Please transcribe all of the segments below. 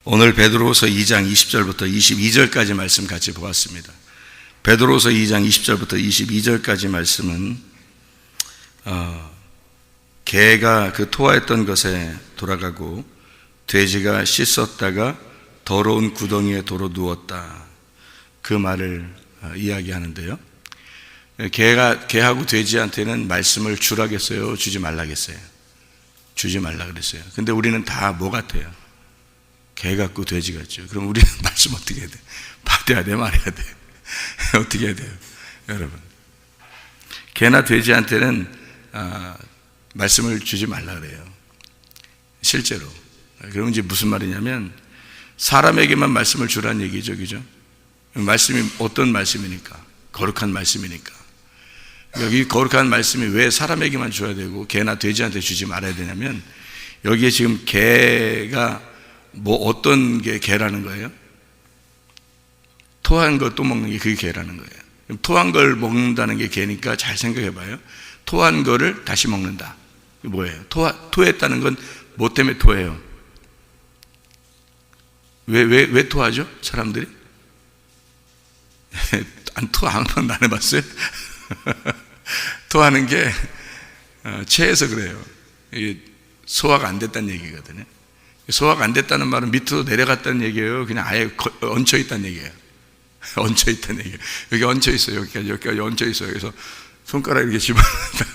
오늘 베드로후서 2장 20절부터 22절까지 말씀 같이 보았습니다. 베드로후서 2장 20절부터 22절까지 말씀은 개가 그 토하였던 것에 돌아가고 돼지가 씻었다가 더러운 구덩이에 도로 누웠다, 그 말을 이야기하는데요. 개하고 돼지한테는 말씀을 주라겠어요, 주지 말라겠어요? 주지 말라 그랬어요. 근데 우리는 다 뭐 같아요? 개 같고 돼지 같죠. 그럼 우리는 말씀 어떻게 해야 돼? 받아야 돼, 말해야 돼? 어떻게 해야 돼요, 여러분? 개나 돼지한테는 말씀을 주지 말라 그래요, 실제로. 그러면 이제 무슨 말이냐면 사람에게만 말씀을 주라는 얘기죠, 그죠? 말씀이 어떤 말씀이니까? 거룩한 말씀이니까. 여기 거룩한 말씀이 왜 사람에게만 줘야 되고 개나 돼지한테 주지 말아야 되냐면, 여기에 지금 개가 뭐 어떤 게 개라는 거예요? 토한 거 또 먹는 게 그게 개라는 거예요. 토한 걸 먹는다는 게 개니까 잘 생각해 봐요. 토한 거를 다시 먹는다. 뭐예요? 토했다는 건 뭐 때문에 토해요? 왜 토하죠? 사람들이? 아무 번도 안 해봤어요? 토하는 게 체해서 그래요. 소화가 안 됐다는 얘기거든요. 소화가 안 됐다는 말은 밑으로 내려갔다는 얘기예요? 그냥 아예 얹혀 있다는 얘기예요? 얹혀 있다는 얘기예요. 여기 얹혀 있어요. 여기까지 얹혀 있어요. 그래서 손가락 이렇게 집어넣는다.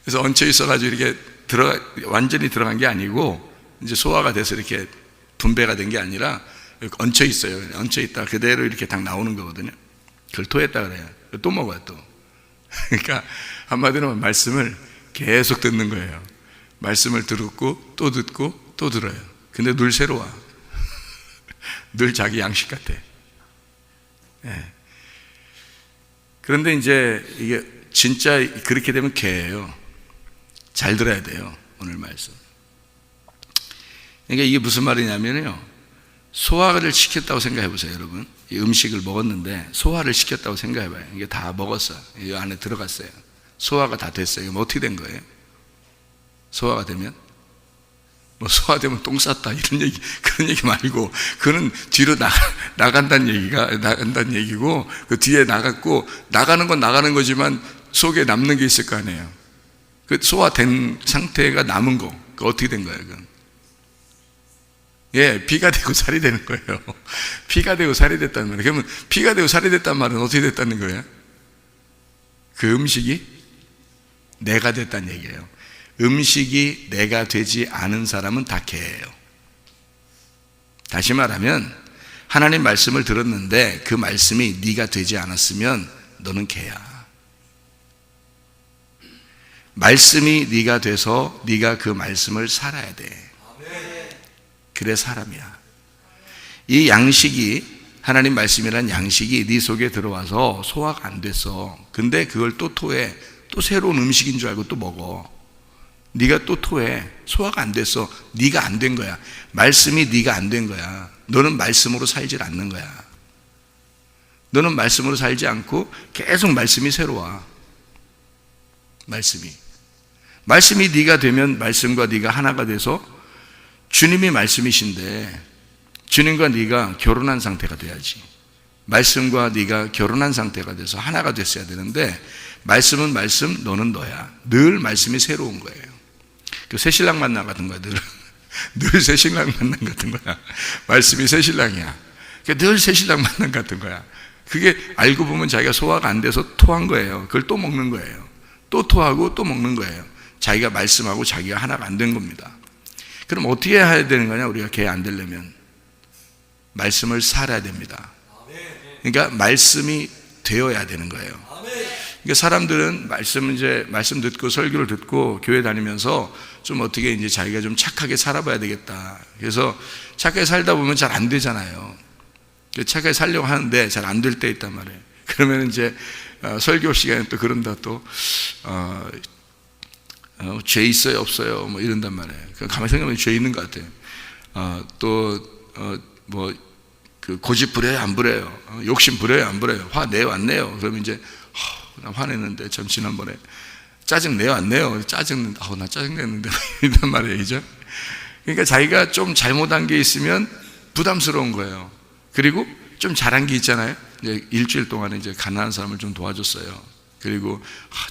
그래서 얹혀 있어가지고 이렇게 완전히 들어간 게 아니고, 이제 소화가 돼서 이렇게 분배가 된 게 아니라 얹혀 있어요. 얹혀 있다 그대로 이렇게 딱 나오는 거거든요. 그걸 토했다 그래요. 또 먹어요, 또. 그러니까 한마디로 말씀을 계속 듣는 거예요. 말씀을 듣고 또 듣고 또 들어요. 근데 늘 새로워. 늘 자기 양식 같아. 네. 그런데 이제 이게 진짜 그렇게 되면 개예요. 잘 들어야 돼요, 오늘 말씀. 그러니까 이게 무슨 말이냐면요, 소화를 시켰다고 생각해 보세요, 여러분. 이 음식을 먹었는데 소화를 시켰다고 생각해 봐요. 이게 다 먹었어, 이 안에 들어갔어요. 소화가 다 됐어요. 그럼 어떻게 된 거예요? 소화가 되면? 뭐 소화되면 똥 쌌다 이런 얘기, 그런 얘기 말고, 그는 뒤로 나간다는 얘기고, 그 뒤에 나갔고, 나가는 건 나가는 거지만 속에 남는 게 있을 거 아니에요. 그 소화된 상태가 남은 거, 그 어떻게 된 거예요, 그건? 예, 피가 되고 살이 되는 거예요. 피가 되고 살이 됐다는 말이에요. 그러면 피가 되고 살이 됐다는 말은 어떻게 됐다는 거예요? 그 음식이 내가 됐다는 얘기예요. 음식이 내가 되지 않은 사람은 다 개예요. 다시 말하면 하나님 말씀을 들었는데 그 말씀이 네가 되지 않았으면 너는 개야. 말씀이 네가 돼서 네가 그 말씀을 살아야 돼. 그래 사람이야. 이 양식이, 하나님 말씀이란 양식이 네 속에 들어와서 소화가 안 됐어. 근데 그걸 또 토해. 또 새로운 음식인 줄 알고 또 먹어. 네가 또 토해. 소화가 안 됐어. 네가 안 된 거야. 말씀이 네가 안 된 거야. 너는 말씀으로 살질 않는 거야. 너는 말씀으로 살지 않고 계속 말씀이 새로워. 말씀이 네가 되면 말씀과 네가 하나가 돼서 주님이 말씀이신데 주님과 네가 결혼한 상태가 돼야지. 말씀과 네가 결혼한 상태가 돼서 하나가 됐어야 되는데, 말씀은 말씀, 너는 너야. 늘 말씀이 새로운 거예요. 그 새신랑 만나 같은 거야. 늘 새신랑 만난 같은 거야. 말씀이 새신랑이야. 늘 새신랑 만난 같은 거야. 그게 알고 보면 자기가 소화가 안 돼서 토한 거예요. 그걸 또 먹는 거예요. 또 토하고 또 먹는 거예요. 자기가 말씀하고 자기가 하나가 안 된 겁니다. 그럼 어떻게 해야 되는 거냐? 우리가 개 안 되려면 말씀을 살아야 됩니다. 그러니까 말씀이 되어야 되는 거예요. 그러니까 사람들은 말씀 듣고 설교를 듣고 교회 다니면서 좀 어떻게 이제 자기가 좀 착하게 살아봐야 되겠다. 그래서 착하게 살다 보면 잘 안 되잖아요. 착하게 살려고 하는데 잘 안 될 때 있단 말이에요. 그러면 이제 설교 시간에 또 그런다, 또 죄 있어요 없어요 뭐 이런단 말이에요. 가만히 생각하면 죄 있는 것 같아요. 그 고집 부려요 안 부려요? 욕심 부려요 안 부려요? 화 내요 안 내요? 그러면 이제 나 화냈는데 참 지난번에 짜증 내요 안 내요? 짜증 나 짜증 냈는데 이런 말이에요, 그죠? 그러니까 자기가 좀 잘못한 게 있으면 부담스러운 거예요. 그리고 좀 잘한 게 있잖아요. 이제 일주일 동안에 이제 가난한 사람을 좀 도와줬어요. 그리고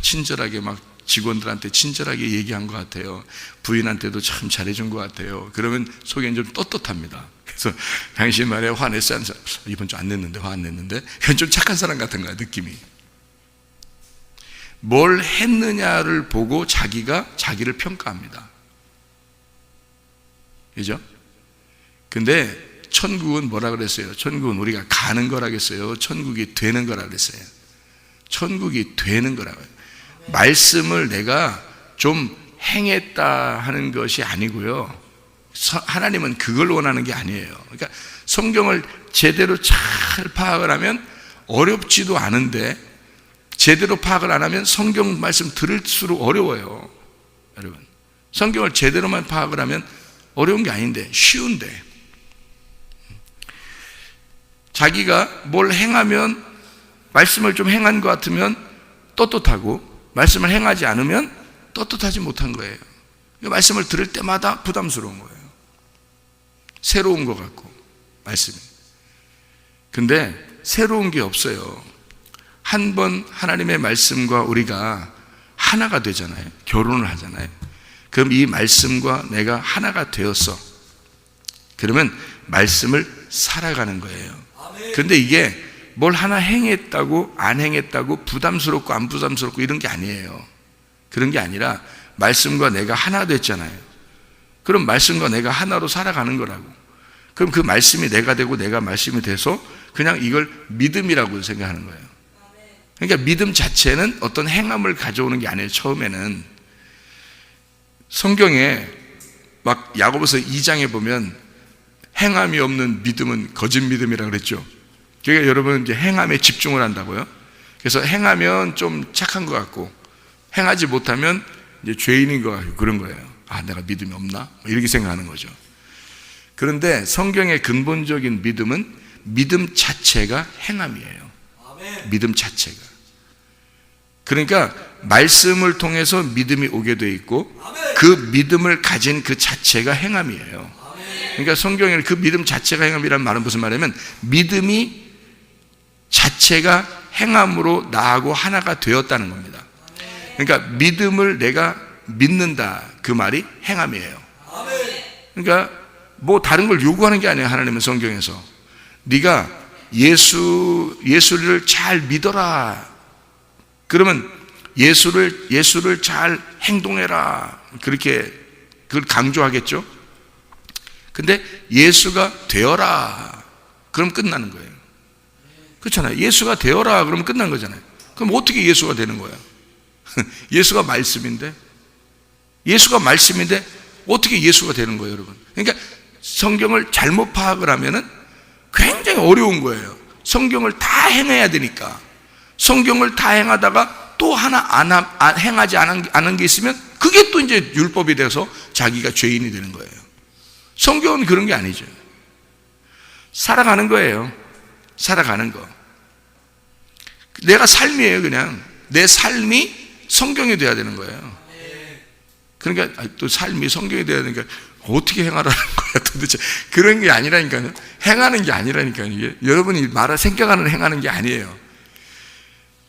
친절하게 막 직원들한테 친절하게 얘기한 것 같아요. 부인한테도 참 잘해준 것 같아요. 그러면 속엔 좀 떳떳합니다. 그래서 당신 말에 화냈어요? 이번 주 안 냈는데, 화 안 냈는데. 그건 좀 착한 사람 같은 거야, 느낌이. 뭘 했느냐를 보고 자기가 자기를 평가합니다. 그죠? 근데 천국은 뭐라 그랬어요? 천국은 우리가 가는 거라겠어요? 천국이 되는 거라 그랬어요? 천국이 되는 거라고요. 말씀을 내가 좀 행했다 하는 것이 아니고요. 하나님은 그걸 원하는 게 아니에요. 그러니까 성경을 제대로 잘 파악을 하면 어렵지도 않은데 제대로 파악을 안 하면 성경 말씀 들을수록 어려워요. 여러분, 성경을 제대로만 파악을 하면 어려운 게 아닌데 쉬운데, 자기가 뭘 행하면 말씀을 좀 행한 것 같으면 떳떳하고 말씀을 행하지 않으면 떳떳하지 못한 거예요. 말씀을 들을 때마다 부담스러운 거예요. 새로운 것 같고 말씀이. 근데 새로운 게 없어요. 한 번 하나님의 말씀과 우리가 하나가 되잖아요. 결혼을 하잖아요. 그럼 이 말씀과 내가 하나가 되었어. 그러면 말씀을 살아가는 거예요. 근데 이게 뭘 하나 행했다고 안 행했다고 부담스럽고 안 부담스럽고 이런 게 아니에요. 그런 게 아니라 말씀과 내가 하나 됐잖아요. 그럼 말씀과 내가 하나로 살아가는 거라고. 그럼 그 말씀이 내가 되고 내가 말씀이 돼서 그냥 이걸 믿음이라고 생각하는 거예요. 그러니까 믿음 자체는 어떤 행함을 가져오는 게 아니에요. 처음에는 성경에 막 야고보서 2장에 보면 행함이 없는 믿음은 거짓 믿음이라고 그랬죠. 그러니까 여러분 이제 행함에 집중을 한다고요. 그래서 행하면 좀 착한 것 같고 행하지 못하면 이제 죄인인 것 같고 그런 거예요. 아, 내가 믿음이 없나? 이렇게 생각하는 거죠. 그런데 성경의 근본적인 믿음은 믿음 자체가 행함이에요. 믿음 자체가. 그러니까 말씀을 통해서 믿음이 오게 돼 있고 그 믿음을 가진 그 자체가 행함이에요. 그러니까 성경에는 그 믿음 자체가 행함이라는 말은 무슨 말이냐면 믿음이 자체가 행함으로 나하고 하나가 되었다는 겁니다. 그러니까 믿음을 내가 믿는다, 그 말이 행함이에요. 그러니까 뭐 다른 걸 요구하는 게 아니에요. 하나님은 성경에서 네가 예수를 잘 믿어라. 그러면 예수를 잘 행동해라. 그렇게 그걸 강조하겠죠. 근데 예수가 되어라. 그럼 끝나는 거예요. 그렇잖아요. 예수가 되어라. 그러면 끝난 거잖아요. 그럼 어떻게 예수가 되는 거야? 예수가 말씀인데 어떻게 예수가 되는 거예요, 여러분? 그러니까 성경을 잘못 파악을 하면은 굉장히 어려운 거예요. 성경을 다 행해야 되니까. 성경을 다 행하다가 또 하나 행하지 않은 게 있으면 그게 또 이제 율법이 돼서 자기가 죄인이 되는 거예요. 성경은 그런 게 아니죠. 살아가는 거예요. 살아가는 거. 내가 삶이에요. 그냥 내 삶이 성경이 돼야 되는 거예요. 그러니까 또 삶이 성경이 돼야 되니까 어떻게 행하라는 거야 도대체. 그런 게 아니라니까요. 행하는 게 아니라니까요. 이게 여러분이 생각하는 행하는 게 아니에요.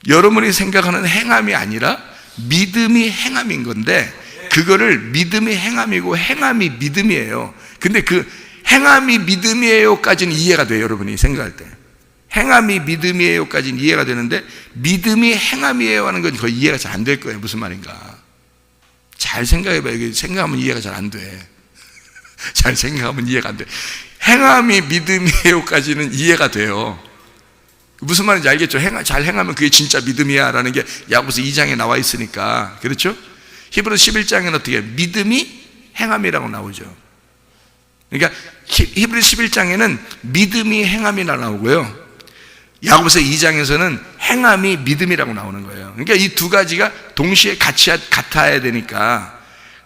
여러분이 생각하는 행함이 아니라 믿음이 행함인 건데 그거를 믿음이 행함이고 행함이 믿음이에요. 근데 그 행함이 믿음이에요까지는 이해가 돼요. 여러분이 생각할 때 행함이 믿음이에요까지는 이해가 되는데 믿음이 행함이에요 하는 건 거의 이해가 잘 안 될 거예요. 무슨 말인가 잘 생각해봐요. 이게 생각하면 이해가 잘 안 돼. 잘 생각하면 이해가 안 돼. 행함이 믿음이에요까지는 이해가 돼요. 무슨 말인지 알겠죠? 잘 행하면 그게 진짜 믿음이야 라는 게 야고보서 2장에 나와 있으니까. 그렇죠? 히브리서 11장에는 어떻게 믿음이 행함이라고 나오죠. 그러니까 히브리서 11장에는 믿음이 행함이라 나오고요, 야고보서 2장에서는 행함이 믿음이라고 나오는 거예요. 그러니까 이 두 가지가 동시에 같아야 되니까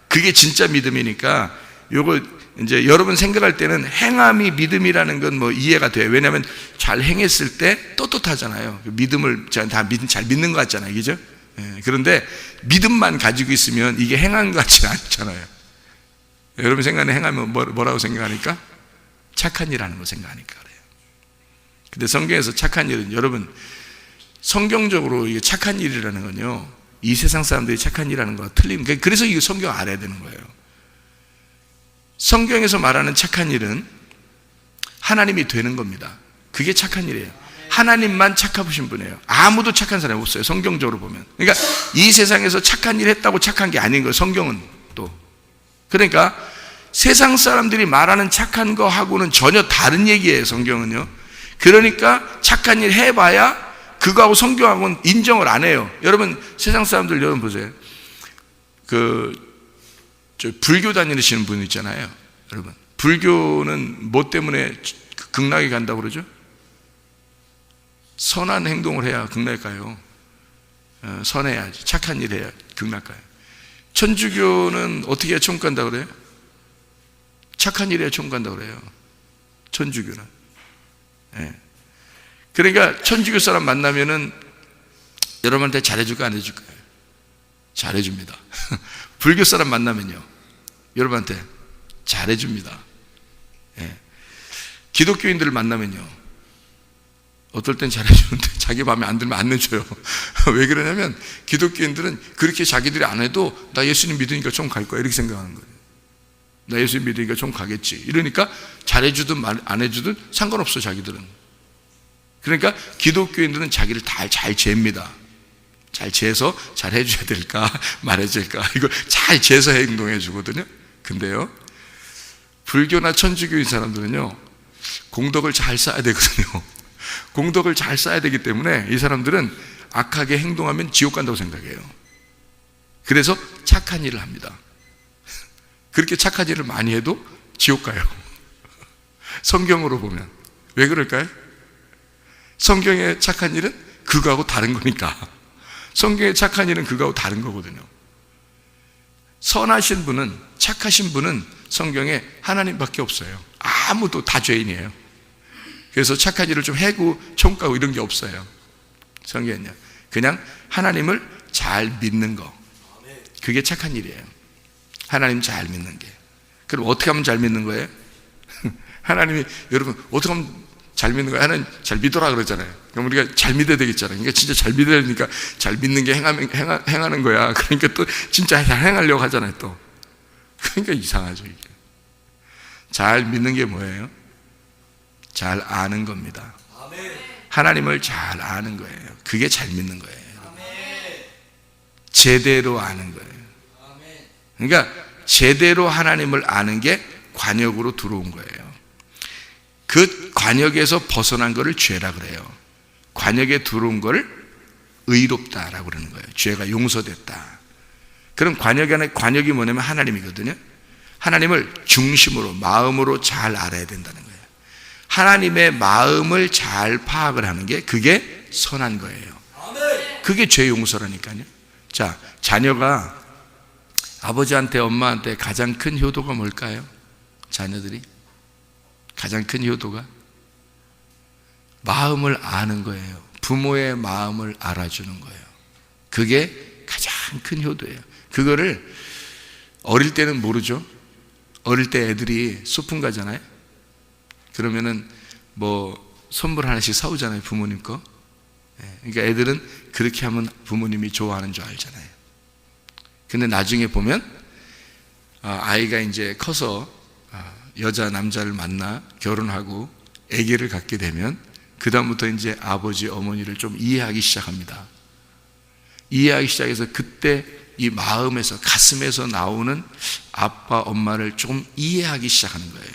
그게 진짜 믿음이니까 요거 이제 여러분 생각할 때는 행함이 믿음이라는 건 뭐 이해가 돼요. 왜냐하면 잘 행했을 때 떳떳하잖아요. 믿음을 다 잘 믿는 것 같잖아요. 그죠? 그런데 믿음만 가지고 있으면 이게 행한 것 같지 않잖아요. 여러분 생각에 행하면 뭐라고 생각하니까? 착한 일 하는 거 생각하니까 그래요. 근데 성경에서 착한 일은, 여러분 성경적으로 이게 착한 일이라는 건요, 이 세상 사람들이 착한 일하는 거와 틀린, 그래서 이거 성경 알아야 되는 거예요. 성경에서 말하는 착한 일은 하나님이 되는 겁니다. 그게 착한 일이에요. 하나님만 착하신 분이에요. 아무도 착한 사람이 없어요, 성경적으로 보면. 그러니까 이 세상에서 착한 일 했다고 착한 게 아닌 거예요, 성경은 또. 그러니까 세상 사람들이 말하는 착한 거하고는 전혀 다른 얘기예요, 성경은요. 그러니까 착한 일 해봐야 그거하고 성경하고는 인정을 안 해요. 여러분 세상 사람들 여러분 보세요. 저 불교 다니시는 분 있잖아요. 여러분 불교는 뭐 때문에 극락에 간다고 그러죠? 선한 행동을 해야 극락에 가요. 선해야지, 착한 일 해야 극락 가요. 천주교는 어떻게 해야 천국 간다고 그래요? 착한 일 해야 천국 간다고 그래요, 천주교는. 네. 그러니까 천주교 사람 만나면은 여러분한테 잘해줄까 안 해줄까요? 잘해줍니다. 불교 사람 만나면요, 여러분한테 잘해줍니다. 예. 기독교인들을 만나면요, 어떨 땐 잘해주는데 자기 마음에 안 들면 안 내줘요. 왜 그러냐면 기독교인들은 그렇게 자기들이 안 해도 나 예수님 믿으니까 좀 갈 거야 이렇게 생각하는 거예요. 나 예수님 믿으니까 좀 가겠지. 이러니까 잘해주든 안 해주든 상관없어 자기들은. 그러니까 기독교인들은 자기를 다 잘 잽니다. 잘 재서 잘 해줘야 될까 말해줘야 될까 이걸 잘 재서 행동해 주거든요. 근데요, 불교나 천주교인 사람들은요, 공덕을 잘 쌓아야 되거든요. 공덕을 잘 쌓아야 되기 때문에 이 사람들은 악하게 행동하면 지옥 간다고 생각해요. 그래서 착한 일을 합니다. 그렇게 착한 일을 많이 해도 지옥 가요. 성경으로 보면. 왜 그럴까요? 성경의 착한 일은 그거하고 다른 거니까. 성경의 착한 일은 그거하고 다른 거거든요. 선하신 분은, 착하신 분은 성경에 하나님밖에 없어요. 아무도 다 죄인이에요. 그래서 착한 일을 좀 해고 천국 가고 이런 게 없어요, 성경은요. 그냥 하나님을 잘 믿는 거, 그게 착한 일이에요. 하나님 잘 믿는 게. 그럼 어떻게 하면 잘 믿는 거예요? 하나님이, 여러분 어떻게 하면 잘 믿는 거예요? 하나님 잘 믿어라 그러잖아요. 그럼 우리가 잘 믿어야 되겠잖아요. 그러니까 진짜 잘 믿어야 되니까 잘 믿는 게 행하는 거야. 그러니까 또 진짜 잘 행하려고 하잖아요 또. 그러니까 이상하죠 이게. 잘 믿는 게 뭐예요? 잘 아는 겁니다. 하나님을 잘 아는 거예요. 그게 잘 믿는 거예요. 제대로 아는 거예요. 그러니까 제대로 하나님을 아는 게 관역으로 들어온 거예요. 그 관역에서 벗어난 거를 죄라 그래요. 관역에 들어온 거를 의롭다라고 그러는 거예요. 죄가 용서됐다. 그럼 관역이 뭐냐면 하나님이거든요. 하나님을 중심으로, 마음으로 잘 알아야 된다는 거예요. 하나님의 마음을 잘 파악을 하는 게, 그게 선한 거예요. 그게 죄 용서라니까요. 자, 자녀가 아버지한테 엄마한테 가장 큰 효도가 뭘까요? 자녀들이 가장 큰 효도가 마음을 아는 거예요. 부모의 마음을 알아주는 거예요. 그게 가장 큰 효도예요. 그거를 어릴 때는 모르죠. 어릴 때 애들이 소풍 가잖아요. 그러면은 뭐 선물 하나씩 사오잖아요, 부모님 거. 그러니까 애들은 그렇게 하면 부모님이 좋아하는 줄 알잖아요. 근데 나중에 보면 아이가 이제 커서 여자 남자를 만나 결혼하고 아기를 갖게 되면 그 다음부터 이제 아버지 어머니를 좀 이해하기 시작합니다. 이해하기 시작해서 그때 이 마음에서, 가슴에서 나오는 아빠 엄마를 좀 이해하기 시작하는 거예요.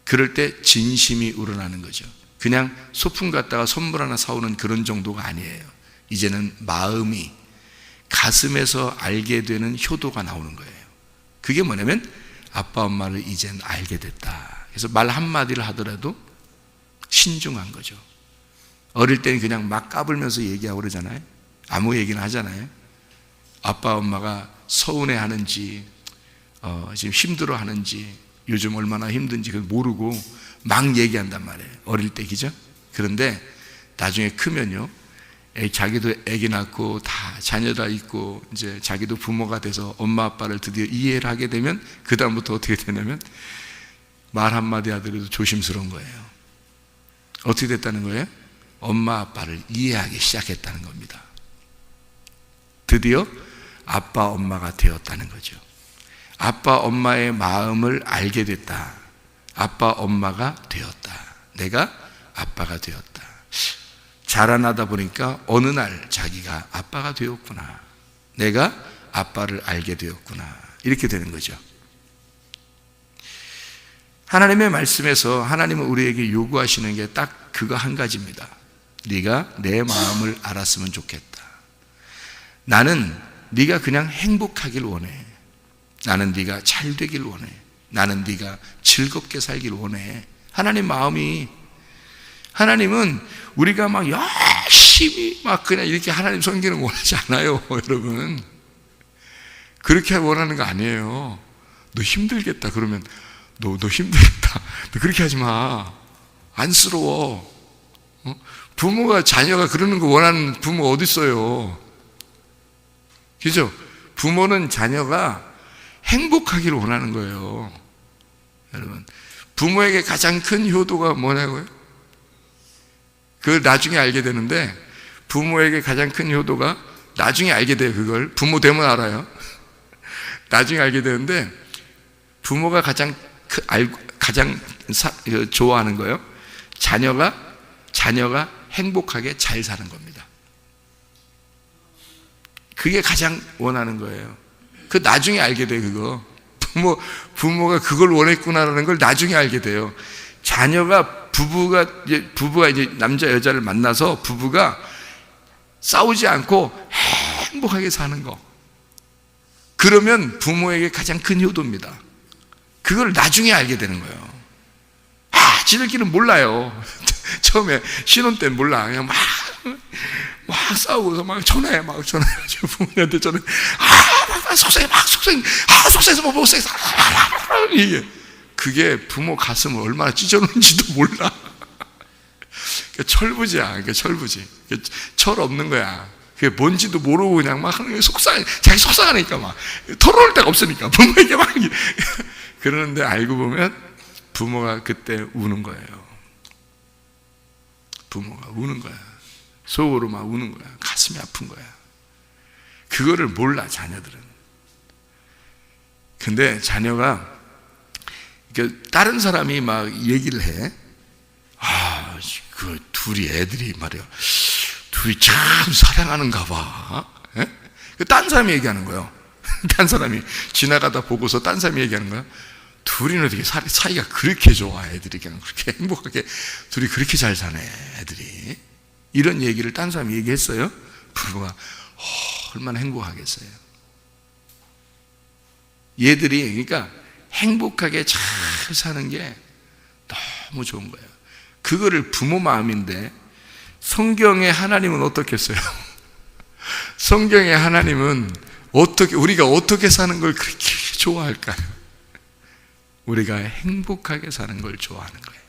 그럴 때 진심이 우러나는 거죠. 그냥 소풍 갔다가 선물 하나 사오는 그런 정도가 아니에요. 이제는 마음이, 가슴에서 알게 되는 효도가 나오는 거예요. 그게 뭐냐면 아빠 엄마를 이젠 알게 됐다. 그래서 말 한마디를 하더라도 신중한 거죠. 어릴 때는 그냥 막 까불면서 얘기하고 그러잖아요. 아무 얘기나 하잖아요. 아빠 엄마가 서운해 하는지 지금 힘들어 하는지 요즘 얼마나 힘든지 그걸 모르고 막 얘기한단 말이에요, 어릴 때. 그죠? 그런데 나중에 크면요, 자기도 아기 낳고 다 자녀 다 있고 이제 자기도 부모가 돼서 엄마 아빠를 드디어 이해를 하게 되면 그 다음부터 어떻게 되냐면 말 한마디 하더라도 조심스러운 거예요. 어떻게 됐다는 거예요? 엄마 아빠를 이해하기 시작했다는 겁니다. 드디어 아빠 엄마가 되었다는 거죠. 아빠 엄마의 마음을 알게 됐다. 아빠 엄마가 되었다. 내가 아빠가 되었다. 자라나다 보니까 어느 날 자기가 아빠가 되었구나. 내가 아빠를 알게 되었구나. 이렇게 되는 거죠. 하나님의 말씀에서 하나님은 우리에게 요구하시는 게 딱 그거 한 가지입니다. 네가 내 마음을 알았으면 좋겠다. 나는 네가 그냥 행복하길 원해. 나는 네가 잘 되길 원해. 나는 네가 즐겁게 살길 원해. 하나님 마음이, 하나님은 우리가 막 열심히 막 그냥 이렇게 하나님 섬기는 거 원하지 않아요, 여러분. 그렇게 원하는 거 아니에요. 너 힘들겠다 그러면 너 힘들겠다. 너 그렇게 하지 마. 안쓰러워. 부모가 자녀가 그러는 거 원하는 부모가 어디 있어요? 그죠? 부모는 자녀가 행복하기를 원하는 거예요. 여러분, 부모에게 가장 큰 효도가 뭐냐고요? 그걸 나중에 알게 되는데, 부모에게 가장 큰 효도가 나중에 알게 돼요. 그걸 부모 되면 알아요. 나중에 알게 되는데, 부모가 가장 좋아하는 거예요. 자녀가 행복하게 잘 사는 겁니다. 그게 가장 원하는 거예요. 그 나중에 알게 돼요. 그거 부모가 그걸 원했구나라는 걸 나중에 알게 돼요. 부부가 이제 남자 여자를 만나서 부부가 싸우지 않고 행복하게 사는 거, 그러면 부모에게 가장 큰 효도입니다. 그걸 나중에 알게 되는 거예요. 지들끼리는 몰라요. 처음에 신혼 때는 몰라. 그냥 막 싸우고서 막 전화해가지고 부모님한테 속상해서 이게 그게 부모 가슴을 얼마나 찢어놓는지도 몰라. 철부지야. 그러니까 철부지. 철 없는 거야. 그게 뭔지도 모르고 그냥 막 하는 게 자기 속상하니까 막 털어올 데가 없으니까 부모에게 막 그러는데 알고 보면 부모가 그때 우는 거예요. 부모가 우는 거야. 속으로 막 우는 거야. 가슴이 아픈 거야. 그거를 몰라, 자녀들은. 근데 자녀가 다른 사람이 막 얘기를 해. 그 둘이 애들이 말이야. 둘이 참 사랑하는가 봐. 딴 사람이 얘기하는 거예요. 딴 사람이 지나가다 보고서 딴 사람이 얘기하는 거야. 둘이는 어떻게 사이가 그렇게 좋아, 애들이 그냥 그렇게 행복하게 둘이 그렇게 잘 사네, 애들이. 이런 얘기를 딴 사람이 얘기했어요. 부부가 얼마나 행복하겠어요. 얘들이 그러니까 행복하게 잘 사는 게 너무 좋은 거예요. 그거를 부모 마음인데, 성경의 하나님은 어떻겠어요? 성경의 하나님은 우리가 어떻게 사는 걸 그렇게 좋아할까요? 우리가 행복하게 사는 걸 좋아하는 거예요.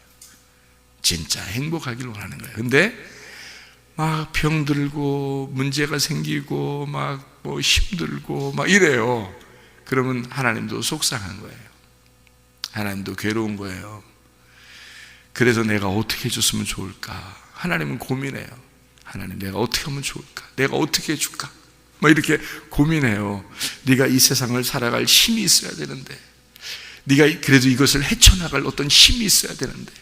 진짜 행복하기를 원하는 거예요. 근데 막 병들고 문제가 생기고 막 뭐 힘들고 막 이래요. 그러면 하나님도 속상한 거예요. 하나님도 괴로운 거예요. 그래서 내가 어떻게 해줬으면 좋을까? 하나님은 고민해요. 하나님, 내가 어떻게 하면 좋을까? 내가 어떻게 해줄까? 막 이렇게 고민해요. 네가 이 세상을 살아갈 힘이 있어야 되는데, 네가 그래도 이것을 헤쳐나갈 어떤 힘이 있어야 되는데,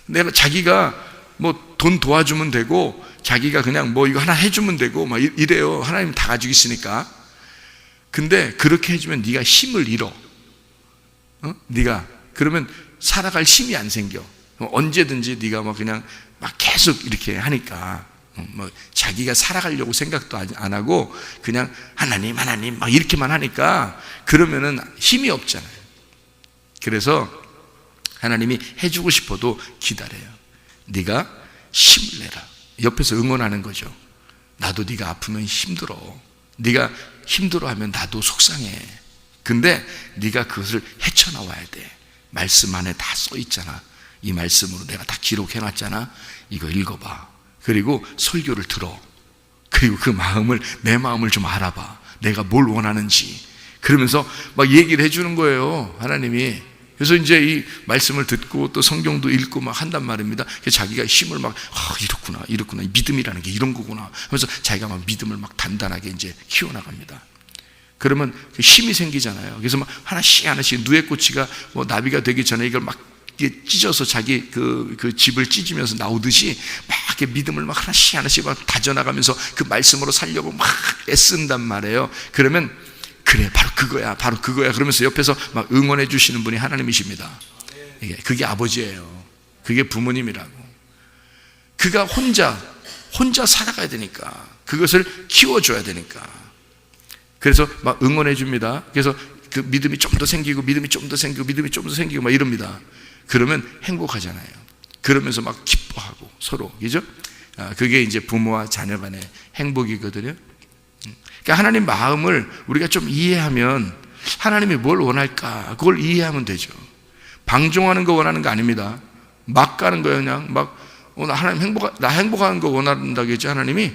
내가 자기가 뭐 돈 도와주면 되고, 자기가 그냥 뭐 이거 하나 해주면 되고 막 이래요. 하나님 다 가지고 있으니까. 근데 그렇게 해주면 네가 힘을 잃어. 네가 그러면 살아갈 힘이 안 생겨. 언제든지 네가 뭐 그냥 막 계속 이렇게 하니까 뭐 자기가 살아가려고 생각도 안 하고 그냥 하나님 막 이렇게만 하니까 그러면은 힘이 없잖아요. 그래서 하나님이 해주고 싶어도 기다려요. 네가 힘을 내라. 옆에서 응원하는 거죠. 나도 네가 아프면 힘들어. 네가 힘들어하면 나도 속상해. 근데 네가 그것을 헤쳐나와야 돼. 말씀 안에 다 써 있잖아. 이 말씀으로 내가 다 기록해놨잖아. 이거 읽어봐. 그리고 설교를 들어. 그리고 그 마음을, 내 마음을 좀 알아봐. 내가 뭘 원하는지. 그러면서 막 얘기를 해주는 거예요, 하나님이. 그래서 이제 이 말씀을 듣고 또 성경도 읽고 막 한단 말입니다. 그래서 자기가 힘을 막, 이렇구나. 믿음이라는 게 이런 거구나. 하면서 자기가 막 믿음을 막 단단하게 이제 키워나갑니다. 그러면 힘이 생기잖아요. 그래서 막 하나씩 누에꼬치가 뭐 나비가 되기 전에 이걸 막 찢어서 자기 그 집을 찢으면서 나오듯이 막 이렇게 믿음을 막 하나씩 막 다져나가면서 그 말씀으로 살려고 막 애쓴단 말이에요. 그러면 그래, 바로 그거야. 그러면서 옆에서 막 응원해 주시는 분이 하나님이십니다. 그게 아버지예요. 그게 부모님이라고. 그가 혼자 살아가야 되니까, 그것을 키워줘야 되니까. 그래서 막 응원해 줍니다. 그래서 그 믿음이 좀 더 생기고 막 이럽니다. 그러면 행복하잖아요. 그러면서 막 기뻐하고 서로, 그죠? 그게 이제 부모와 자녀 간의 행복이거든요. 그러니까 하나님 마음을 우리가 좀 이해하면, 하나님이 뭘 원할까, 그걸 이해하면 되죠. 방종하는 거 원하는 거 아닙니다. 막 가는 거예요. 그냥 막 하나님 나 행복한 거 원한다고 했지. 하나님이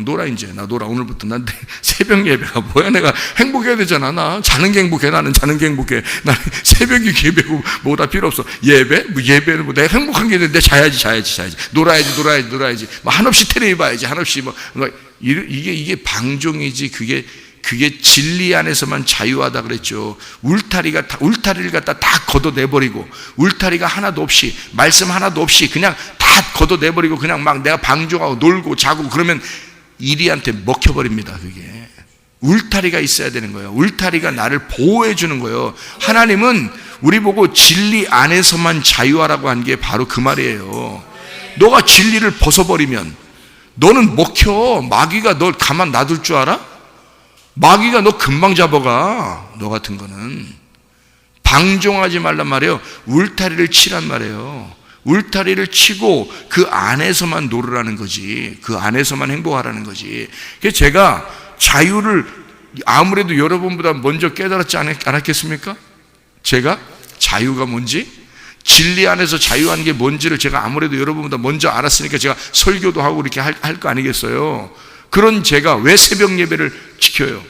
놀아, 이제 나 놀아. 오늘부터 난 새벽 예배가 뭐야. 내가 행복해야 되잖아. 나 자는 게 행복해. 나는 자는 게 행복해. 나는 새벽이 예배고 뭐다 필요 없어. 예배는 뭐 내가 행복한 게 있는데 자야지. 놀아야지. 뭐 한없이 텔레비 봐야지. 한없이 뭐 이게 방종이지. 그게 진리 안에서만 자유하다 그랬죠. 울타리를 갖다 다 걷어내버리고, 울타리가 하나도 없이, 말씀 하나도 없이 그냥 다 걷어내버리고 그냥 막 내가 방종하고 놀고 자고 그러면 이리한테 먹혀버립니다. 그게 울타리가 있어야 되는 거예요. 울타리가 나를 보호해 주는 거예요. 하나님은 우리 보고 진리 안에서만 자유하라고 한 게 바로 그 말이에요. 너가 진리를 벗어버리면 너는 먹혀. 마귀가 널 가만 놔둘 줄 알아? 마귀가 너 금방 잡아가. 너 같은 거는 방종하지 말란 말이에요. 울타리를 치란 말이에요. 울타리를 치고 그 안에서만 놀으라는 거지. 그 안에서만 행복하라는 거지. 그래서 제가 자유를 아무래도 여러분보다 먼저 깨달았지 않았겠습니까? 제가 자유가 뭔지, 진리 안에서 자유한 게 뭔지를 제가 아무래도 여러분보다 먼저 알았으니까 제가 설교도 하고 이렇게 할 거 아니겠어요? 그런 제가 왜 새벽 예배를 지켜요?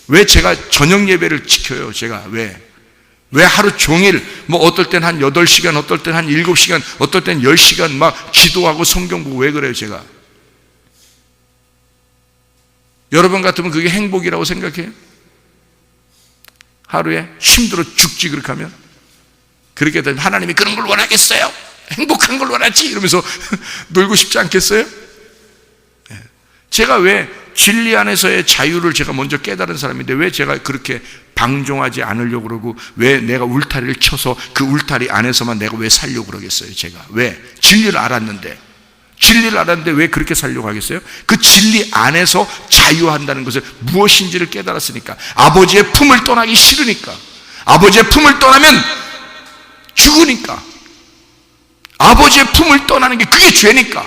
왜 제가 저녁 예배를 지켜요? 제가 왜 하루 종일 뭐 어떨 땐 한 8시간, 어떨 땐 한 7시간, 어떨 땐 10시간 막 기도하고 성경 보고 왜 그래요, 제가? 여러분 같으면 그게 행복이라고 생각해요? 하루에 힘들어 죽지 그렇게 하면? 그렇게 되면 하나님이 그런 걸 원하겠어요? 행복한 걸 원하지? 이러면서 놀고 싶지 않겠어요? 제가 왜 진리 안에서의 자유를 제가 먼저 깨달은 사람인데 왜 제가 그렇게 방종하지 않으려고 그러고 왜 내가 울타리를 쳐서 그 울타리 안에서만 내가 왜 살려고 그러겠어요? 제가 왜? 진리를 알았는데 왜 그렇게 살려고 하겠어요? 그 진리 안에서 자유한다는 것을 무엇인지를 깨달았으니까. 아버지의 품을 떠나기 싫으니까. 아버지의 품을 떠나면 죽으니까. 아버지의 품을 떠나는 게 그게 죄니까.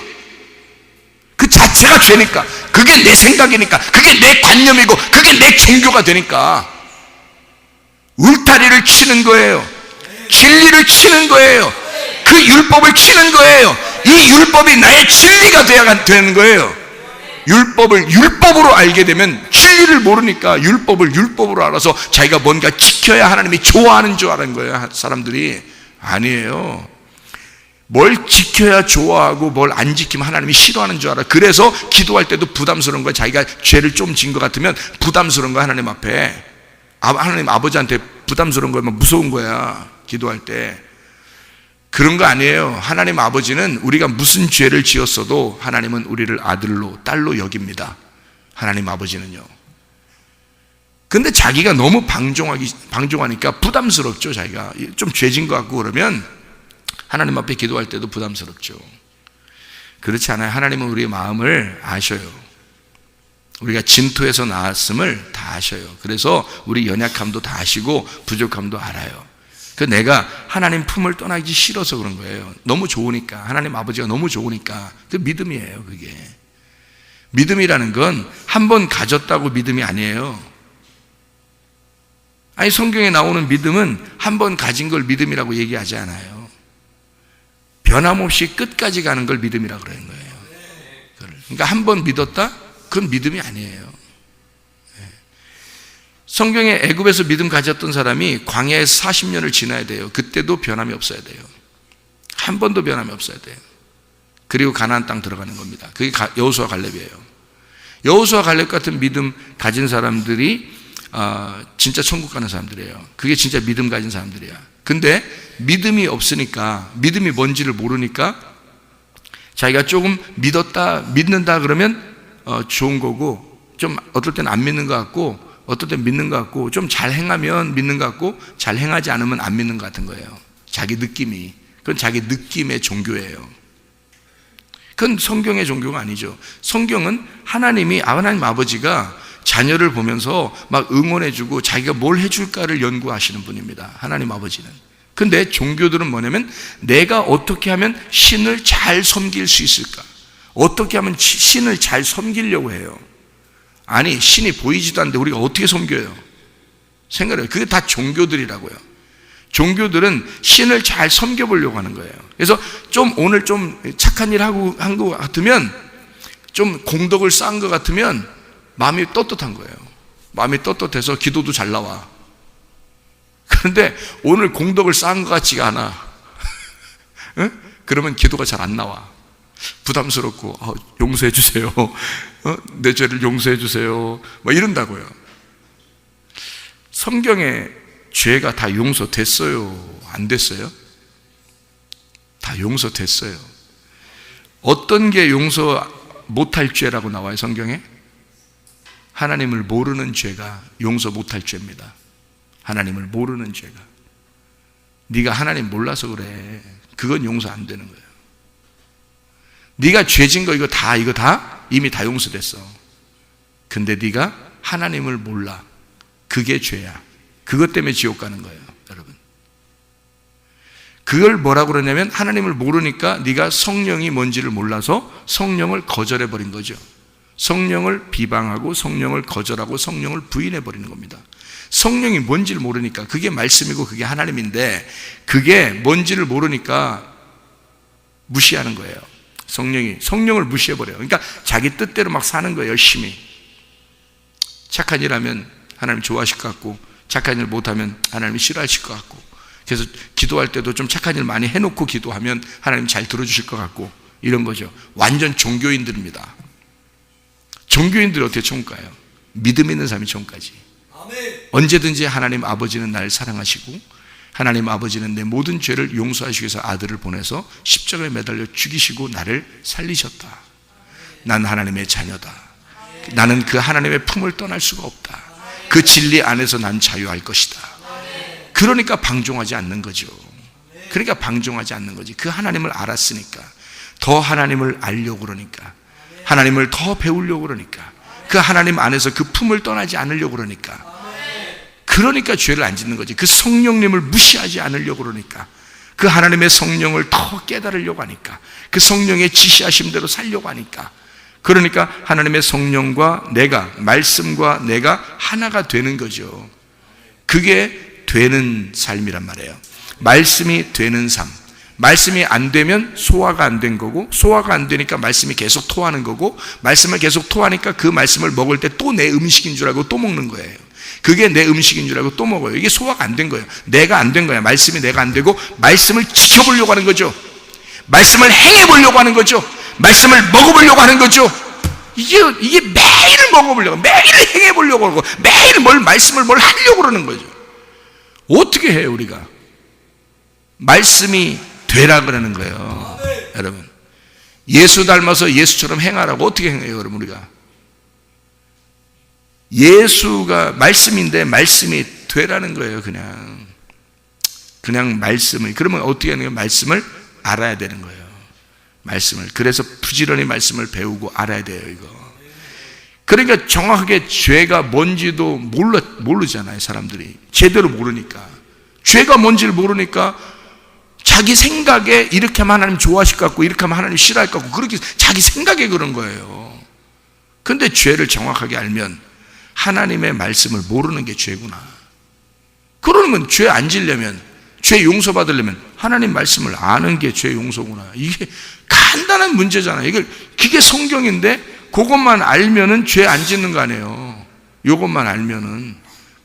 그 자체가 죄니까. 그게 내 생각이니까. 그게 내 관념이고 그게 내 종교가 되니까 울타리를 치는 거예요. 진리를 치는 거예요. 그 율법을 치는 거예요. 이 율법이 나의 진리가 되어야 되는 거예요. 율법을 율법으로 알게 되면 진리를 모르니까 율법을 율법으로 알아서 자기가 뭔가 지켜야 하나님이 좋아하는 줄 아는 거예요. 사람들이. 아니에요. 뭘 지켜야 좋아하고 뭘 안 지키면 하나님이 싫어하는 줄 알아. 그래서 기도할 때도 부담스러운 거야. 자기가 죄를 좀 진 것 같으면 부담스러운 거야. 하나님 앞에. 하나님 아버지한테 부담스러운 거야. 무서운 거야. 기도할 때. 그런 거 아니에요. 하나님 아버지는 우리가 무슨 죄를 지었어도 하나님은 우리를 아들로 딸로 여깁니다. 하나님 아버지는요. 근데 자기가 너무 방종하니까 부담스럽죠. 자기가 좀 죄진 것 같고 그러면 하나님 앞에 기도할 때도 부담스럽죠. 그렇지 않아요. 하나님은 우리의 마음을 아셔요. 우리가 진토에서 나왔음을 다 아셔요. 그래서 우리 연약함도 다 아시고 부족함도 알아요. 그 내가 하나님 품을 떠나기 싫어서 그런 거예요. 너무 좋으니까. 하나님 아버지가 너무 좋으니까. 그 믿음이에요. 그게 믿음이라는 건 한 번 가졌다고 믿음이 아니에요. 아니 성경에 나오는 믿음은 한 번 가진 걸 믿음이라고 얘기하지 않아요. 변함없이 끝까지 가는 걸 믿음이라고 그러는 거예요. 그러니까 한 번 믿었다? 그건 믿음이 아니에요. 성경에 애굽에서 믿음 가졌던 사람이 광야에서 40년을 지나야 돼요. 그때도 변함이 없어야 돼요. 한 번도 변함이 없어야 돼요. 그리고 가나안 땅 들어가는 겁니다. 그게 여호수아 갈렙이에요. 여호수아 갈렙 같은 믿음 가진 사람들이 진짜 천국 가는 사람들이에요. 그게 진짜 믿음 가진 사람들이야. 근데 믿음이 없으니까, 믿음이 뭔지를 모르니까 자기가 조금 믿는다 그러면 좋은 거고, 좀 어떨 때는 안 믿는 것 같고, 어떨 땐 믿는 것 같고, 좀 잘 행하면 믿는 것 같고, 잘 행하지 않으면 안 믿는 것 같은 거예요. 자기 느낌이. 그건 자기 느낌의 종교예요. 그건 성경의 종교가 아니죠. 성경은 하나님 아버지가 자녀를 보면서 막 응원해주고 자기가 뭘 해줄까를 연구하시는 분입니다. 하나님 아버지는. 근데 종교들은 뭐냐면 내가 어떻게 하면 신을 잘 섬길 수 있을까? 어떻게 하면 신을 잘 섬기려고 해요. 아니, 신이 보이지도 않는데 우리가 어떻게 섬겨요? 생각해요. 그게 다 종교들이라고요. 종교들은 신을 잘 섬겨보려고 하는 거예요. 그래서 오늘 좀 착한 일 한 것 같으면, 좀 공덕을 쌓은 것 같으면 마음이 떳떳한 거예요. 마음이 떳떳해서 기도도 잘 나와. 그런데 오늘 공덕을 쌓은 것 같지가 않아. 응? 그러면 기도가 잘 안 나와. 부담스럽고, 용서해 주세요. 내 죄를 용서해 주세요. 뭐 이런다고요. 성경에 죄가 다 용서됐어요? 안 됐어요? 다 용서됐어요. 어떤 게 용서 못할 죄라고 나와요, 성경에? 하나님을 모르는 죄가 용서 못할 죄입니다. 하나님을 모르는 죄가. 네가 하나님 몰라서 그래. 그건 용서 안 되는 거예요. 네가 죄진 거 이거 다 이미 다 용서됐어. 근데 네가 하나님을 몰라. 그게 죄야. 그것 때문에 지옥 가는 거예요, 여러분. 그걸 뭐라고 그러냐면 하나님을 모르니까 네가 성령이 뭔지를 몰라서 성령을 거절해 버린 거죠. 성령을 비방하고 성령을 거절하고 성령을 부인해 버리는 겁니다. 성령이 뭔지를 모르니까, 그게 말씀이고 그게 하나님인데 그게 뭔지를 모르니까 무시하는 거예요. 성령을 무시해 버려요. 그러니까 자기 뜻대로 막 사는 거예요, 열심히. 착한 일 하면 하나님 좋아하실 것 같고, 착한 일 못하면 하나님이 싫어하실 것 같고, 그래서 기도할 때도 좀 착한 일 많이 해놓고 기도하면 하나님 잘 들어주실 것 같고, 이런 거죠. 완전 종교인들입니다. 종교인들이 어떻게 천국 가요? 믿음 있는 사람이 천국 가지. 언제든지 하나님 아버지는 나를 사랑하시고 하나님 아버지는 내 모든 죄를 용서하시기 위해서 아들을 보내서 십자가에 매달려 죽이시고 나를 살리셨다. 난 하나님의 자녀다. 나는 그 하나님의 품을 떠날 수가 없다. 그 진리 안에서 난 자유할 것이다. 그러니까 방종하지 않는 거죠. 그러니까 방종하지 않는 거지. 그 하나님을 알았으니까, 더 하나님을 알려고 그러니까, 하나님을 더 배우려고 그러니까, 그 하나님 안에서 그 품을 떠나지 않으려고 그러니까 죄를 안 짓는 거지. 그 성령님을 무시하지 않으려고 그러니까, 그 하나님의 성령을 더 깨달으려고 하니까, 그 성령의 지시하심대로 살려고 하니까, 그러니까 하나님의 성령과 내가, 말씀과 내가 하나가 되는 거죠. 그게 되는 삶이란 말이에요. 말씀이 되는 삶. 말씀이 안 되면 소화가 안 된 거고, 소화가 안 되니까 말씀이 계속 토하는 거고, 말씀을 계속 토하니까 그 말씀을 먹을 때 또 내 음식인 줄 알고 또 먹는 거예요. 그게 내 음식인 줄 알고 또 먹어요. 이게 소화가 안 된 거예요. 내가 안 된 거야. 말씀이 내가 안 되고, 말씀을 지켜보려고 하는 거죠. 말씀을 행해보려고 하는 거죠. 말씀을 먹어보려고 하는 거죠. 이게 매일 먹어보려고, 매일 행해보려고 하고, 매일 말씀을 하려고 그러는 거죠. 어떻게 해요, 우리가? 말씀이 되라 그러는 거예요. 여러분, 예수 닮아서 예수처럼 행하라고. 어떻게 행해요, 여러분? 우리가 예수가 말씀인데 말씀이 되라는 거예요. 그냥 말씀을. 그러면 어떻게 하는 거예요? 말씀을 알아야 되는 거예요. 말씀을. 그래서 부지런히 말씀을 배우고 알아야 돼요, 이거. 그러니까 정확하게 죄가 뭔지도 모르잖아요, 사람들이. 제대로 모르니까. 죄가 뭔지를 모르니까 자기 생각에 이렇게 하면 하나님 좋아하실 것 같고, 이렇게 하면 하나님 싫어할 것 같고, 그렇게 자기 생각에 그런 거예요. 근데 죄를 정확하게 알면 하나님의 말씀을 모르는 게 죄구나. 그러면 죄 안 지려면, 죄 용서받으려면 하나님 말씀을 아는 게 죄 용서구나. 이게 간단한 문제잖아요. 이걸 그게 성경인데 그것만 알면은 죄 안 짓는 거 아니에요. 요것만 알면은.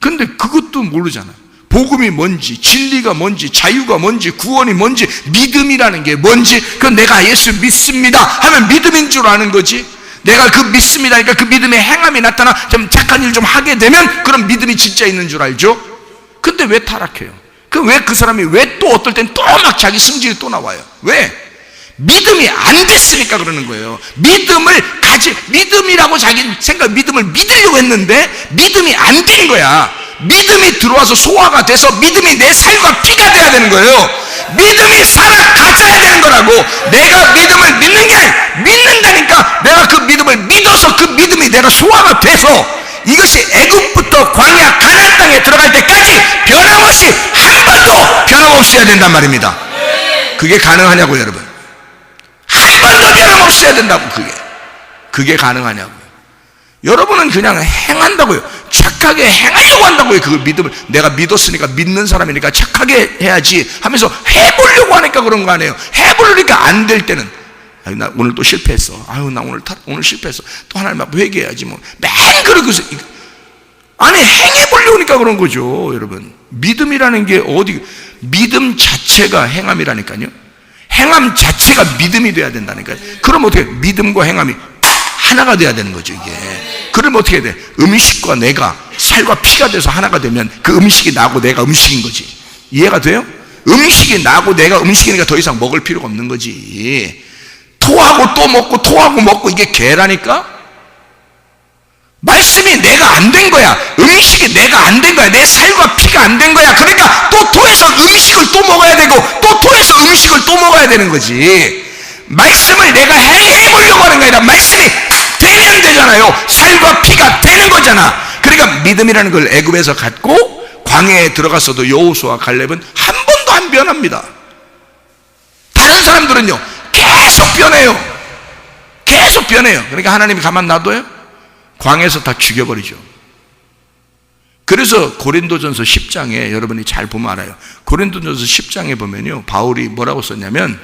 근데 그것도 모르잖아. 복음이 뭔지, 진리가 뭔지, 자유가 뭔지, 구원이 뭔지, 믿음이라는 게 뭔지, 그건 내가 예수 믿습니다 하면 믿음인 줄 아는 거지. 내가 그 믿습니다니까 그 믿음의 행함이 나타나 좀 착한 일 좀 하게 되면 그런 믿음이 진짜 있는 줄 알죠? 근데 왜 타락해요? 그 사람이 왜 또 어떨 땐 또 막 자기 승질이 또 나와요? 왜? 믿음이 안 됐으니까 그러는 거예요. 믿음이라고 자기 믿음을 믿으려고 했는데 믿음이 안 된 거야. 믿음이 들어와서 소화가 돼서 믿음이 내 살과 피가 돼야 되는 거예요. 믿음이 살아가져야 되는 거라고. 내가 믿음을 믿는 게 아니라 믿는다니까. 내가 그 믿음을 믿어서 그 믿음이 내가 소화가 돼서 이것이 애굽부터 광야 가나안 땅에 들어갈 때까지 변함없이 한 번도 변함없이 해야 된단 말입니다. 그게 가능하냐고요, 여러분? 한 번도 변함없이 해야 된다고. 그게 가능하냐고요. 여러분은 그냥 행한다고요. 착하게 행하려고 한다고요. 그 믿음을 내가 믿었으니까, 믿는 사람이니까 착하게 해야지 하면서 해보려고 하니까 그런 거 아니에요. 해보려니까 안 될 때는 아유, 나 오늘 또 실패했어. 아유, 나 오늘 실패했어. 또 하나님 앞에 회개해야지. 뭐 맨 그러고 아니 행해보려고 하니까 그런 거죠, 여러분. 믿음이라는 게 믿음 자체가 행함이라니까요. 행함 자체가 믿음이 돼야 된다니까요. 그럼 어떻게 믿음과 행함이 하나가 돼야 되는 거죠, 이게. 그러면 어떻게 해야 돼? 음식과 내가 살과 피가 돼서 하나가 되면 그 음식이 나고 내가 음식인 거지. 이해가 돼요? 음식이 나고 내가 음식이니까 더 이상 먹을 필요가 없는 거지. 토하고 또 먹고 토하고 먹고 이게 개라니까? 말씀이 내가 안 된 거야. 음식이 내가 안 된 거야. 내 살과 피가 안 된 거야. 그러니까 또 토해서 음식을 또 먹어야 되고 또 토해서 음식을 또 먹어야 되는 거지. 말씀을 내가 행해보려고 하는 게 아니라 말씀이 되면 되잖아요. 살과 피가 되는 거잖아. 그러니까 믿음이라는 걸 애굽에서 갖고 광야에 들어갔어도 여호수아와 갈렙은 한 번도 안 변합니다. 다른 사람들은요 계속 변해요. 계속 변해요. 그러니까 하나님이 가만 놔둬요? 광야에서 다 죽여버리죠. 그래서 고린도전서 10장에 여러분이 잘 보면 알아요. 고린도전서 10장에 보면요 바울이 뭐라고 썼냐면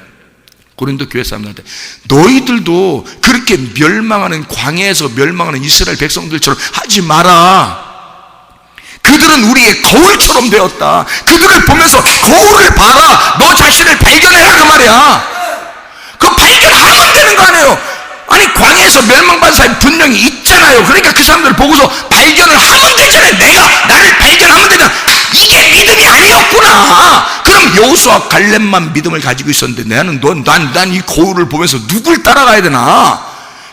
고린도 교회 사람들한테 너희들도 그렇게 멸망하는 광야에서 멸망하는 이스라엘 백성들처럼 하지 마라. 그들은 우리의 거울처럼 되었다. 그들을 보면서 거울을 봐라. 너 자신을 발견해라 그 말이야. 그 발견하면 되는 거 아니에요. 아니 광야에서 멸망받은 사람이 분명히 있잖아요. 그러니까 그 사람들을 보고서 발견을 하면 되잖아요. 내가 나를 발견하면 되잖아. 이게 믿음이 아니었구나. 그럼 여호수아 갈렙만 믿음을 가지고 있었는데 난 이 거울을 보면서 누굴 따라가야 되나?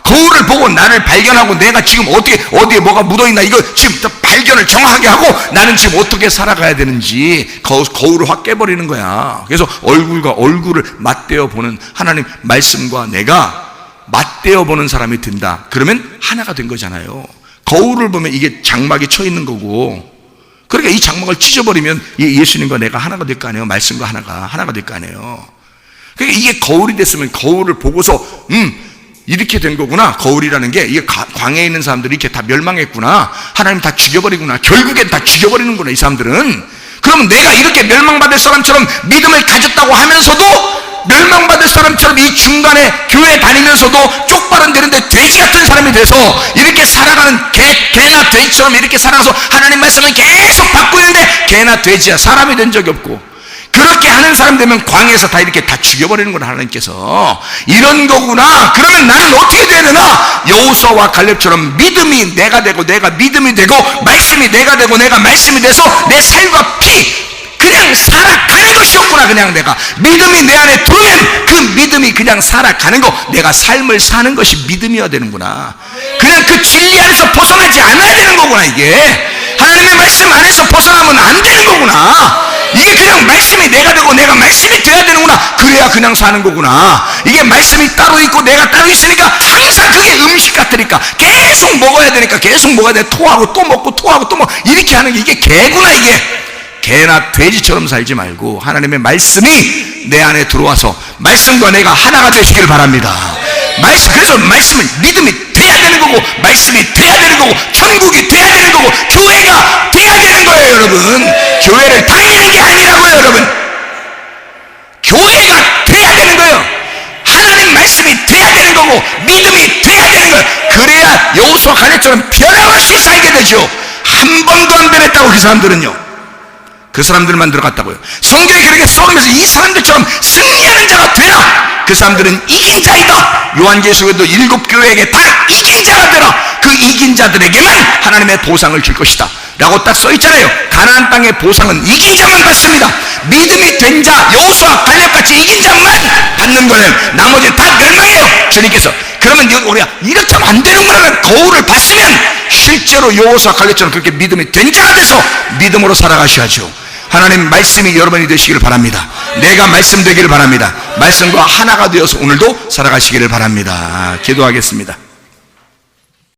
거울을 보고 나를 발견하고 내가 지금 어디에 뭐가 묻어있나 이거 지금 발견을 정확하게 하고 나는 지금 어떻게 살아가야 되는지 거울을 확 깨버리는 거야. 그래서 얼굴과 얼굴을 맞대어 보는 하나님 말씀과 내가 맞대어 보는 사람이 된다. 그러면 하나가 된 거잖아요. 거울을 보면 이게 장막이 쳐 있는 거고, 그러니까 이 장막을 찢어버리면 예수님과 내가 하나가 될 거 아니에요. 말씀과 하나가 될 거 아니에요. 그러니까 이게 거울이 됐으면 거울을 보고서 이렇게 된 거구나. 거울이라는 게 이게 광야에 있는 사람들이 이렇게 다 멸망했구나. 하나님 다 죽여버리구나. 결국엔 다 죽여버리는구나 이 사람들은. 그러면 내가 이렇게 멸망받을 사람처럼 믿음을 가졌다고 하면서도 멸망받을 사람처럼 이 중간에 교회 다니면서도 쪽발은 되는데 돼지 같은 사람이 돼서 이렇게 살아가는 개나 돼지처럼 이렇게 살아가서 하나님 말씀을 계속 받고 있는데 개나 돼지야. 사람이 된 적이 없고. 그렇게 하는 사람 되면 광야에서 다 이렇게 다 죽여버리는 거라. 하나님께서 이런 거구나. 그러면 나는 어떻게 돼야 되나? 여호수아와 갈렙처럼 믿음이 내가 되고 내가 믿음이 되고 말씀이 내가 되고 내가 말씀이 돼서 내 살과 피 그냥 살아가는 것이었구나. 그냥 내가 믿음이 내 안에 들어오면 그 믿음이 그냥 살아가는 거, 내가 삶을 사는 것이 믿음이어야 되는구나. 그냥 그 진리 안에서 벗어나지 않아야 되는 거구나. 이게 하나님의 말씀 안에서 벗어나면 안 되는 거구나. 이게 그냥 말씀이 내가 되고 내가 말씀이 돼야 되는구나. 그래야 그냥 사는 거구나. 이게 말씀이 따로 있고 내가 따로 있으니까 항상 그게 음식 같으니까 계속 먹어야 되니까 계속 먹어야 돼. 토하고 또 먹고 토하고 또 먹고 이렇게 하는 게 이게 개구나. 이게 개나 돼지처럼 살지 말고 하나님의 말씀이 내 안에 들어와서 말씀과 내가 하나가 되시길 바랍니다. 그래서 말씀은 믿음이 돼야 되는 거고 말씀이 돼야 되는 거고 천국이 돼야 되는 거고 교회가 돼야 되는 거예요. 여러분, 교회를 다니는 게 아니라고요. 여러분, 교회가 돼야 되는 거예요. 하나님 말씀이 돼야 되는 거고 믿음이 돼야 되는 거예요. 그래야 여호수아 갈렙처럼 변함없이 살게 되죠. 한 번도 안 변했다고 그 사람들은요. 그 사람들만 들어갔다고요. 성경이 그렇게 써오면서 이 사람들처럼 승리하는 자가 되라. 그 사람들은 이긴 자이다. 요한계시록에도 7교회에게 다 이긴 자가 되라. 그 이긴 자들에게만 하나님의 보상을 줄 것이다 라고 딱 써있잖아요. 가나안 땅의 보상은 이긴 자만 받습니다. 믿음이 된 자, 여호수아 갈렙같이 이긴 자만 받는 거예요. 나머지는 다 멸망해요, 주님께서. 그러면 우리가 이렇게 하면 안 되는구나 거울을 봤으면 실제로 여호수아 갈렙처럼 그렇게 믿음이 된 자가 돼서 믿음으로 살아가셔야죠. 하나님 말씀이 여러분이 되시기를 바랍니다. 내가 말씀 되기를 바랍니다. 말씀과 하나가 되어서 오늘도 살아가시기를 바랍니다. 기도하겠습니다.